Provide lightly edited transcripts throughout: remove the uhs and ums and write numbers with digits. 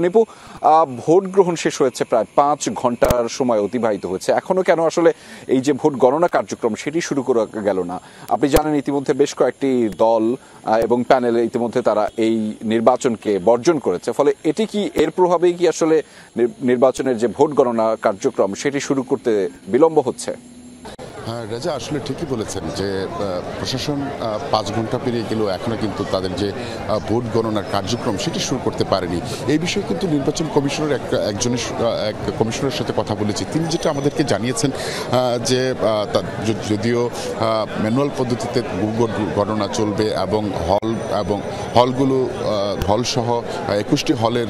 Nipu, vote গ্রহণ শেষ হয়েছে, প্রায় 5 ঘন্টার সময় অতিবাহিত হয়েছে, এখনো কেন আসলে এই যে ভোট গণনা কার্যক্রম সেটি শুরু করা গেল না? আপনি জানেন ইতিমধ্যে বেশ কয়েকটি দল এবং প্যানেল ইতিমধ্যে তারা এই নির্বাচনকে বর্জন করেছে, ফলে এটি কি এর প্রভাবেই কি আসলে নির্বাচনের যে ভোট গণনা কার্যক্রম সেটি শুরু করতে বিলম্ব হচ্ছে? হ্যাঁ রাজা, আসলে ঠিকই বলেছেন যে প্রশাসন 5 ঘন্টা পেরিয়ে গেলেও এখনও কিন্তু তাদের যে ভোট গণনার কার্যক্রম সেটি শুরু করতে পারেনি। এই বিষয়ে কিন্তু নির্বাচন কমিশনের এক কমিশনের সাথে কথা বলেছি। তিনি যেটা আমাদেরকে জানিয়েছেন যে যদিও ম্যানুয়াল পদ্ধতিতে ভোট গণনা চলবে এবং হলগুলো হলসহ 21টি হলের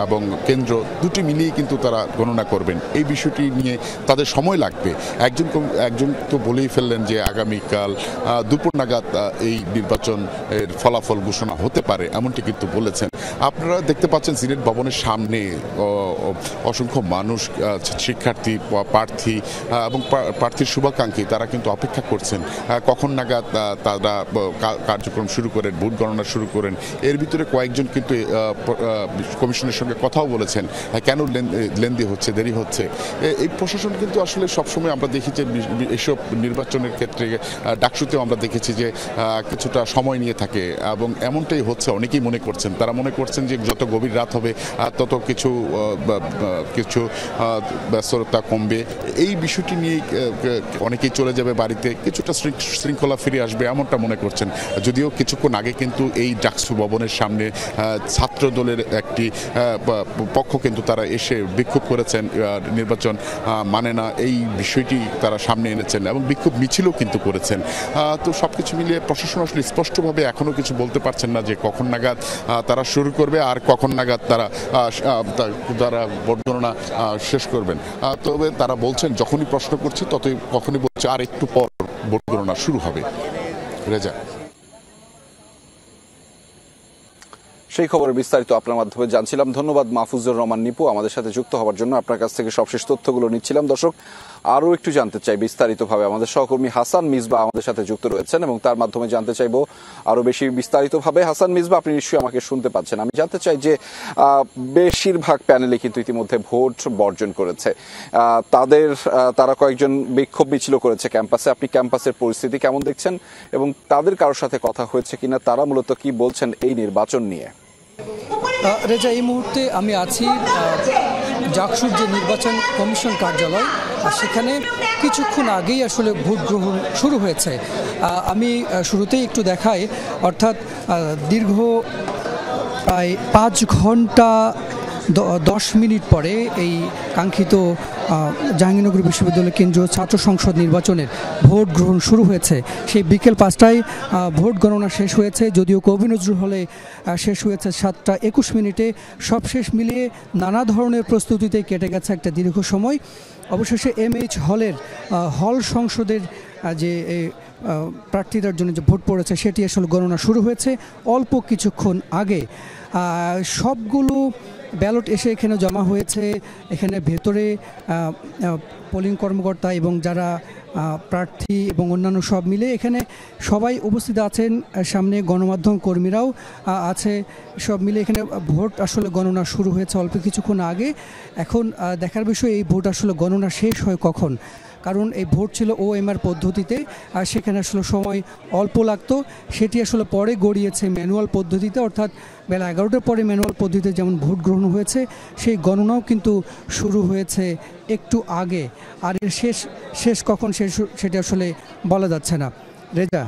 এবং কেন্দ্র দুটি মিলিয়ে কিন্তু তারা গণনা করবেন। এই বিষয়টি নিয়ে তাদের সময় লাগবে। একজন তো বলেই ফেললেন যে আগামীকাল দুপুর নাগাদ এই নির্বাচনের ফলাফল ঘোষণা হতে পারে, এমনটি কিন্তু বলেছেন। আপনারা দেখতে পাচ্ছেন সিনেট ভবনের সামনে অসংখ্য মানুষ, শিক্ষার্থী, প্রার্থী এবং প্রার্থীর শুভাকাঙ্ক্ষী তারা কিন্তু অপেক্ষা করছেন কখন নাগাদ তারা কার্যক্রম শুরু করেন, ভোট গণনা শুরু করেন। এর ভিতরে কয়েকজন কিন্তু কমিশনের সঙ্গে কথাও বলেছেন কেন লেন্দি হচ্ছে, দেরি হচ্ছে। এই প্রশাসন কিন্তু আসলে সবসময় আমরা দেখি যে এইসব নির্বাচনের ক্ষেত্রে ডাকসুতেও আমরা দেখেছি যে কিছুটা সময় নিয়ে থাকে এবং এমনটাই হচ্ছে। অনেকেই মনে করছেন, তারা মনে করছেন যে যত গভীর রাত হবে তত কিছু ব্যস্ততা কমবে। এই বিষয়টি নিয়ে অনেকেই চলে যাবে বাড়িতে, কিছুটা শৃঙ্খলা ফিরে আসবে এমনটা মনে করছেন। যদিও কিছুক্ষণ আগে কিন্তু এই ডাকসু ভবনের সামনে ছাত্র দলের একটি পক্ষ কিন্তু তারা এসে বিক্ষোভ করেছেন, নির্বাচন মানে না এই বিষয়টি তারা সামনে এনেছেন এবং বিক্ষোভ মিছিলও কিন্তু করেছেন। তো সবকিছু মিলিয়ে প্রশাসন আসলে স্পষ্টভাবে এখনো কিছু বলতে পারছেন না যে কখন নাগাদ তারা শুরু করবে আর কখন নাগাদ তারা ভোট গণনা শেষ করবেন। তবে তারা বলছেন যখনই প্রশ্ন করছে তখনই বলছে আর একটু পর ভোট গণনা শুরু হবে। রেজা, সেই খবরের বিস্তারিত আপনার মাধ্যমে জানছিলাম। ধন্যবাদ মাহফুজুর রহমান নিপু আমাদের সাথে যুক্ত হওয়ার জন্য। আপনার কাছ থেকে সবশেষ তথ্যগুলো নিচ্ছিলাম। দর্শক, আরও একটু জানতে চাই বিস্তারিতভাবে, আমাদের সহকর্মী হাসান মিসবাহ আমাদের সাথে যুক্ত রয়েছেন এবং তার মাধ্যমে জানতে চাইবো আরো বেশি বিস্তারিতভাবে। হাসান মিসবাহ, আপনি নিশ্চয়ই আমাকে শুনতে পাচ্ছেন। আমি জানতে চাই যে বেশিরভাগ প্যানেলে কিন্তু ইতিমধ্যে ভোট বর্জন করেছে, তারা কয়েকজন বিক্ষোভ মিছিল করেছে ক্যাম্পাসে। আপনি ক্যাম্পাসের পরিস্থিতি কেমন দেখছেন এবং তাদের কারোর সাথে কথা হয়েছে কিনা, তারা মূলত কি বলছেন এই নির্বাচন নিয়ে? রেজা, এই মুহূর্তে আমি আছি জাকসুর যে নির্বাচন কমিশন কার্যালয়, সেখানে কিছুক্ষণ আগেই আসলে ভোট গ্রহণ শুরু হয়েছে। আমি শুরুতেই একটু দেখাই, অর্থাৎ দীর্ঘ প্রায় 5 ঘন্টা 10 মিনিট পরে এই কাঙ্ক্ষিত জাহাঙ্গীরনগর বিশ্ববিদ্যালয় কেন্দ্রীয় ছাত্র সংসদ নির্বাচনের ভোট গ্রহণ শুরু হয়েছে। সেই বিকেল 5টায় ভোট গণনা শেষ হয়েছে, যদিও কবি নজরুল হলে শেষ হয়েছে 7টা 21 মিনিটে। সব শেষ মিলিয়ে নানা ধরনের প্রস্তুতিতে কেটে গেছে একটা দীর্ঘ সময়। অবশেষে MH হলের হল সংসদের যে প্রার্থীদের জন্য যে ভোট পড়েছে সেটি আসলে গণনা শুরু হয়েছে অল্প কিছুক্ষণ আগে। সবগুলো ব্যালট এসে এখানে জমা হয়েছে। এখানে ভেতরে পোলিং কর্মকর্তা এবং যারা প্রার্থী এবং অন্যান্য সব মিলে এখানে সবাই উপস্থিত আছেন। সামনে গণমাধ্যম কর্মীরাও আছে। সব মিলে এখানে ভোট আসলে গণনা শুরু হয়েছে অল্প কিছুক্ষণ আগে। এখন দেখার বিষয় এই ভোট আসলে গণনা শেষ হয় কখন, কারণ এই ভোট ছিল OMR পদ্ধতিতে, আর সেখানে আসলে সময় অল্প লাগতো। সেটি আসলে পরে গড়িয়েছে ম্যানুয়াল পদ্ধতিতে, অর্থাৎ বেলা 11টার পরে ম্যানুয়াল পদ্ধতিতে যেমন ভোট গ্রহণ হয়েছে সেই গণনাও কিন্তু শুরু হয়েছে একটু আগে। আর এর শেষ কখন সেটি আসলে বলা যাচ্ছে না। রেজা।